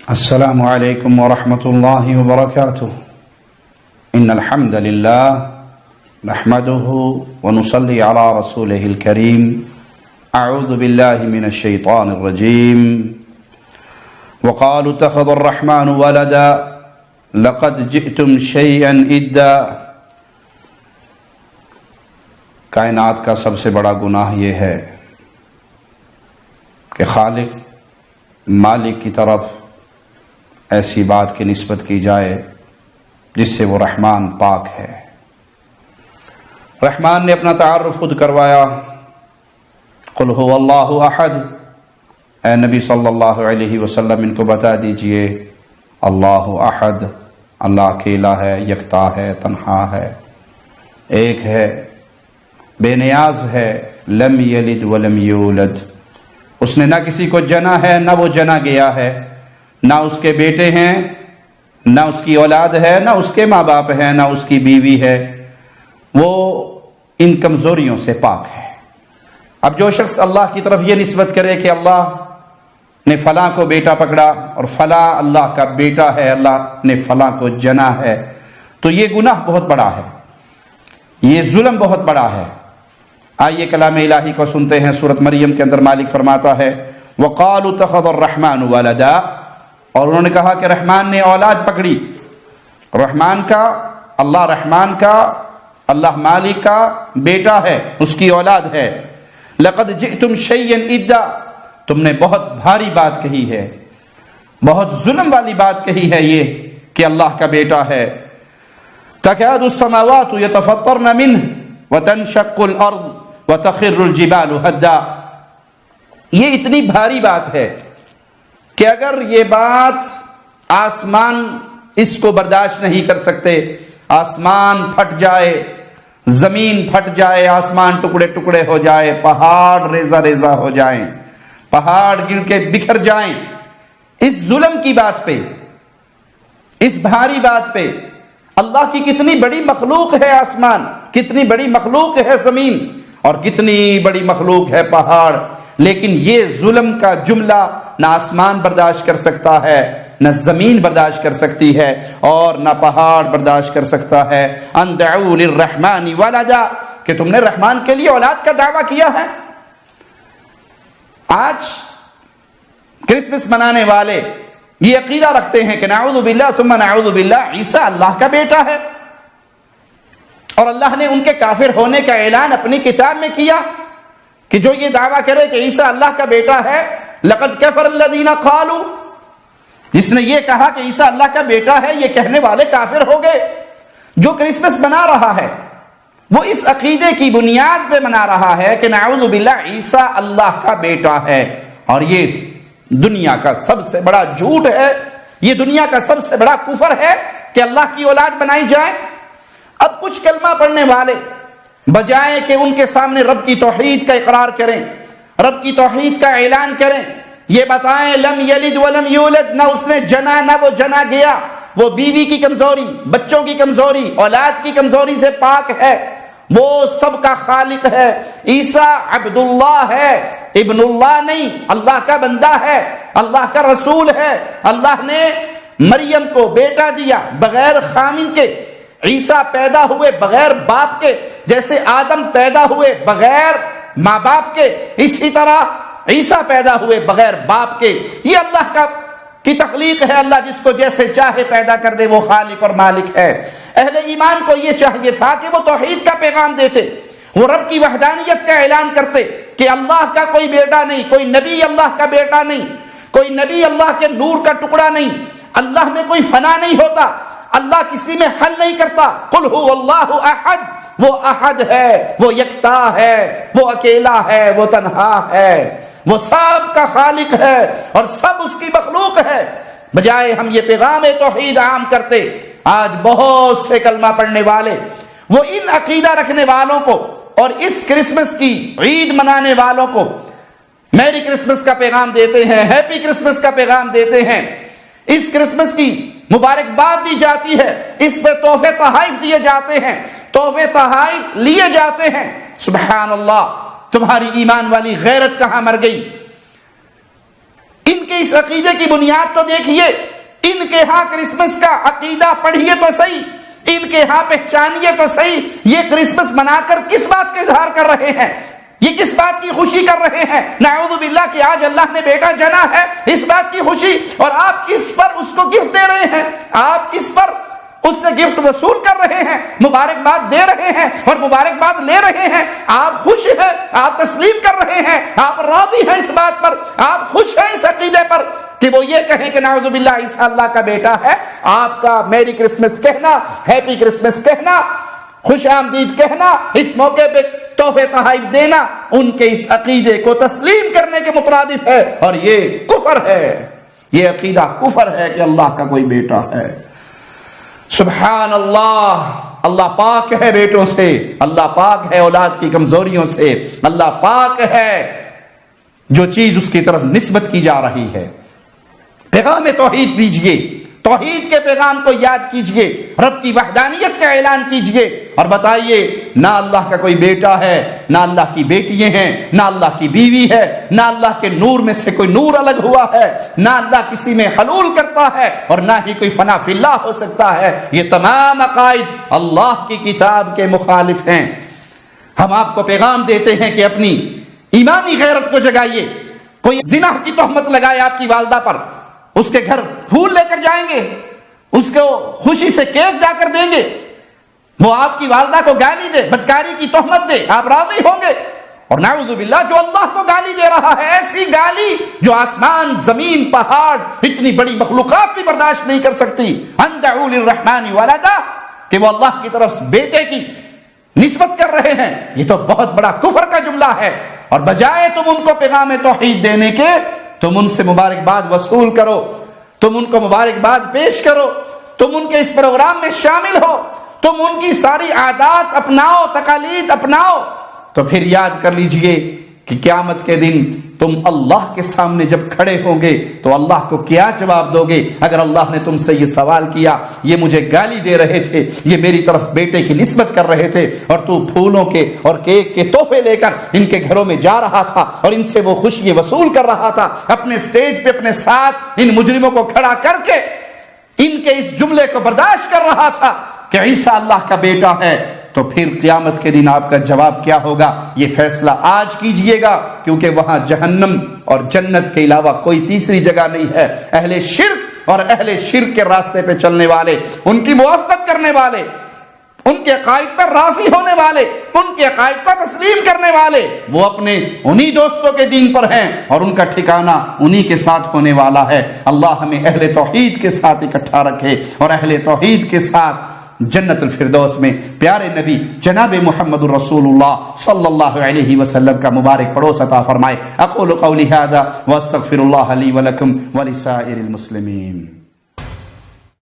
السلام علیکم ورحمۃ اللہ وبرکاتہ ان الحمد للہ نحمده ونصلی علی رسوله الکریم اعوذ باللہ من الشیطان الرجیم وقالوا اتخذ الرحمن ولدا لقد جئتم شیئا ادا۔ کائنات کا سب سے بڑا گناہ یہ ہے کہ خالق مالک کی طرف ایسی بات کی نسبت کی جائے جس سے وہ رحمان پاک ہے۔ رحمان نے اپنا تعارف خود کروایا، قل هو اللہ احد، اے نبی صلی اللہ علیہ وسلم ان کو بتا دیجئے اللہ احد، اللہ اکیلا ہے، یکتا ہے، تنہا ہے، ایک ہے، بے نیاز ہے، لم یلد ولم یولد، اس نے نہ کسی کو جنا ہے نہ وہ جنا گیا ہے، نہ اس کے بیٹے ہیں نہ اس کی اولاد ہے، نہ اس کے ماں باپ ہیں، نہ اس کی بیوی ہے، وہ ان کمزوریوں سے پاک ہے۔ اب جو شخص اللہ کی طرف یہ نسبت کرے کہ اللہ نے فلاں کو بیٹا پکڑا اور فلاں اللہ کا بیٹا ہے، اللہ نے فلاں کو جنا ہے، تو یہ گناہ بہت بڑا ہے، یہ ظلم بہت بڑا ہے۔ آئیے کلام الہی کو سنتے ہیں۔ سورۃ مریم کے اندر مالک فرماتا ہے وَقَالُوا اتَّخَذَ الرَّحْمَنُ وَلَدًا، اور انہوں نے کہا کہ رحمان نے اولاد پکڑی۔ رحمان کا، اللہ مالک کا بیٹا ہے، اس کی اولاد ہے۔ لَقَدْ جِئْتُمْ شَيْئًا إِدًّا، تم نے بہت بھاری بات کہی ہے، بہت ظلم والی بات کہی ہے یہ کہ اللہ کا بیٹا ہے۔ تَكَادُ السَّمَاوَاتُ يَتَفَطَّرْنَ مِنْهُ وَتَنشَقُّ الْأَرْضُ وَتَخِرُّ الْجِبَالُ هَدًّا، یہ اتنی بھاری بات ہے کہ اگر یہ بات آسمان اس کو برداشت نہیں کر سکتے، آسمان پھٹ جائے، زمین پھٹ جائے، آسمان ٹکڑے ٹکڑے ہو جائے، پہاڑ ریزہ ریزہ ہو جائیں، پہاڑ گر کے بکھر جائیں، اس ظلم کی بات پہ، اس بھاری بات پہ، اللہ کی کتنی بڑی مخلوق ہے آسمان، کتنی بڑی مخلوق ہے زمین، اور کتنی بڑی مخلوق ہے پہاڑ، لیکن یہ ظلم کا جملہ نہ آسمان برداشت کر سکتا ہے، نہ زمین برداشت کر سکتی ہے، اور نہ پہاڑ برداشت کر سکتا ہے۔ ان دعوا للرحمن ولدا، کہ تم نے رحمان کے لیے اولاد کا دعویٰ کیا ہے۔ آج کرسمس منانے والے یہ عقیدہ رکھتے ہیں کہ نعوذ باللہ ثم نعوذ باللہ عیسیٰ اللہ کا بیٹا ہے، اور اللہ نے ان کے کافر ہونے کا اعلان اپنی کتاب میں کیا کہ جو یہ دعویٰ کرے کہ عیسیٰ اللہ کا بیٹا ہے، لقد کفر الذین قالوا، جس نے یہ کہا کہ عیسیٰ اللہ کا بیٹا ہے، یہ کہنے والے کافر ہو گئے۔ جو کرسمس منا رہا ہے وہ اس عقیدے کی بنیاد پہ منا رہا ہے کہ نعوذ باللہ عیسیٰ اللہ کا بیٹا ہے، اور یہ دنیا کا سب سے بڑا جھوٹ ہے، یہ دنیا کا سب سے بڑا کفر ہے کہ اللہ کی اولاد بنائی جائے۔ اب کچھ کلمہ پڑھنے والے بجائے کہ ان کے سامنے رب کی توحید کا اقرار کریں، رب کی توحید کا اعلان کریں، یہ بتائیں لم یلد ولم یولد، نہ اس نے جنا نہ وہ جنا گیا، وہ بیوی کی کمزوری، بچوں کی کمزوری، اولاد کی کمزوری سے پاک ہے، وہ سب کا خالق ہے۔ عیسیٰ عبداللہ ہے، ابن اللہ نہیں، اللہ کا بندہ ہے، اللہ کا رسول ہے۔ اللہ نے مریم کو بیٹا دیا بغیر خامن کے، عیسیٰ پیدا ہوئے بغیر باپ کے، جیسے آدم پیدا ہوئے بغیر ماں باپ کے، اسی طرح عیسیٰ پیدا ہوئے بغیر باپ کے۔ یہ اللہ کی تخلیق ہے، اللہ جس کو جیسے چاہے پیدا کر دے، وہ خالق اور مالک ہے۔ اہل ایمان کو یہ چاہیے تھا کہ وہ توحید کا پیغام دیتے، وہ رب کی وحدانیت کا اعلان کرتے کہ اللہ کا کوئی بیٹا نہیں، کوئی نبی اللہ کا بیٹا نہیں، کوئی نبی اللہ کے نور کا ٹکڑا نہیں، اللہ میں کوئی فنا نہیں ہوتا، اللہ کسی میں حل نہیں کرتا۔ قل هو اللہ احد، وہ احد ہے، وہ یکتا ہے، وہ اکیلا ہے، وہ تنہا ہے، وہ سب کا خالق ہے اور سب اس کی مخلوق ہے۔ بجائے ہم یہ پیغام توحید عام کرتے، آج بہت سے کلمہ پڑھنے والے وہ ان عقیدہ رکھنے والوں کو اور اس کرسمس کی عید منانے والوں کو میری کرسمس کا پیغام دیتے ہیں، ہیپی کرسمس کا پیغام دیتے ہیں، اس کرسمس کی مبارکباد دی جاتی ہے، اس پہ تحفے تحائف دیے جاتے ہیں، تحفے تحائف لیے جاتے ہیں۔ سبحان اللہ، تمہاری ایمان والی غیرت کہاں مر گئی؟ ان کے اس عقیدے کی بنیاد تو دیکھیے، ان کے ہاں کرسمس کا عقیدہ پڑھیے تو صحیح، ان کے ہاں پہچانیے تو صحیح، یہ کرسمس منا کر کس بات کا اظہار کر رہے ہیں؟ یہ کس بات کی خوشی کر رہے ہیں؟ نعوذ باللہ کہ آج اللہ نے بیٹا جنا ہے، اس بات کی خوشی، اور آپ اس پر اس کو گفٹ دے رہے ہیں، آپ اس پر اس سے گفٹ وصول کر رہے ہیں، مبارکباد دے رہے ہیں اور مبارکباد لے رہے ہیں۔ آپ خوش ہیں، آپ تسلیم کر رہے ہیں، آپ راضی ہیں اس بات پر، آپ خوش ہیں اس عقیدے پر کہ وہ یہ کہیں کہ نعوذ باللہ عیسیٰ اللہ کا بیٹا ہے۔ آپ کا میری کرسمس کہنا، ہیپی کرسمس کہنا، خوش آمدید کہنا، اس موقع پہ تحفے تحائف دینا ان کے اس عقیدے کو تسلیم کرنے کے مترادف ہے، اور یہ کفر ہے، یہ عقیدہ کفر ہے کہ اللہ کا کوئی بیٹا ہے۔ سبحان اللہ، اللہ پاک ہے بیٹوں سے، اللہ پاک ہے اولاد کی کمزوریوں سے، اللہ پاک ہے جو چیز اس کی طرف نسبت کی جا رہی ہے۔ پیغام توحید دیجئے، توحید کے پیغام کو یاد کیجئے، رب کی وحدانیت کا اعلان کیجئے، اور بتائیے نہ اللہ کا کوئی بیٹا ہے، نہ اللہ کی بیٹیاں ہیں، نہ اللہ کی بیوی ہے، نہ اللہ کے نور میں سے کوئی نور الگ ہوا ہے، نہ اللہ کسی میں حلول کرتا ہے، اور نہ ہی کوئی فنا فی اللہ ہو سکتا ہے۔ یہ تمام عقائد اللہ کی کتاب کے مخالف ہیں۔ ہم آپ کو پیغام دیتے ہیں کہ اپنی ایمانی غیرت کو جگائیے۔ کوئی زنا کی تہمت لگائے آپ کی والدہ پر، اس کے گھر پھول لے کر جائیں گے، اس کو خوشی سے کیک جا کر دیں گے، وہ آپ کی والدہ کو گالی دے، بدکاری کی تہمت دے، آپ راضی ہوں گے؟ اور نعوذ باللہ جو اللہ کو گالی دے رہا ہے، ایسی گالی جو آسمان، زمین، پہاڑ، اتنی بڑی مخلوقات بھی برداشت نہیں کر سکتی، ان دعوا للرحمن ولدا، کہ وہ اللہ کی طرف بیٹے کی نسبت کر رہے ہیں، یہ تو بہت بڑا کفر کا جملہ ہے۔ اور بجائے تم ان کو پیغام توحید دینے کے، تم ان سے مبارکباد وصول کرو، تم ان کو مبارکباد پیش کرو، تم ان کے اس پروگرام میں شامل ہو، تم ان کی ساری عادات اپناؤ، تقالید اپناؤ، تو پھر یاد کر لیجئے کہ قیامت کے دن تم اللہ کے سامنے جب کھڑے ہوں گے تو اللہ کو کیا جواب دو گے؟ اگر اللہ نے تم سے یہ سوال کیا، یہ مجھے گالی دے رہے تھے، یہ میری طرف بیٹے کی نسبت کر رہے تھے، اور تو پھولوں کے اور کیک کے تحفے لے کر ان کے گھروں میں جا رہا تھا اور ان سے وہ خوشی وصول کر رہا تھا، اپنے سٹیج پہ اپنے ساتھ ان مجرموں کو کھڑا کر کے ان کے اس جملے کو برداشت کر رہا تھا کہ عیسیٰ اللہ کا بیٹا ہے، تو پھر قیامت کے دن آپ کا جواب کیا ہوگا؟ یہ فیصلہ آج کیجئے گا، کیونکہ وہاں جہنم اور جنت کے علاوہ کوئی تیسری جگہ نہیں ہے۔ اہل شرک اور اہل شرک کے راستے پہ چلنے والے، ان کی موافقت کرنے والے، ان کے عقائد پر راضی ہونے والے، ان کے عقائد کو تسلیم کرنے والے، وہ اپنے انہی دوستوں کے دین پر ہیں، اور ان کا ٹھکانہ انہی کے ساتھ ہونے والا ہے۔ اللہ ہمیں اہل توحید کے ساتھ اکٹھا رکھے، اور اہل توحید کے ساتھ جنت الفردوس میں پیارے نبی جناب محمد الرسول اللہ صلی اللہ علیہ وسلم کا مبارک پڑوس عطا فرمائے۔ اقول قولی ھذا واستغفر اللہ لی ولکم ولسائر المسلمین۔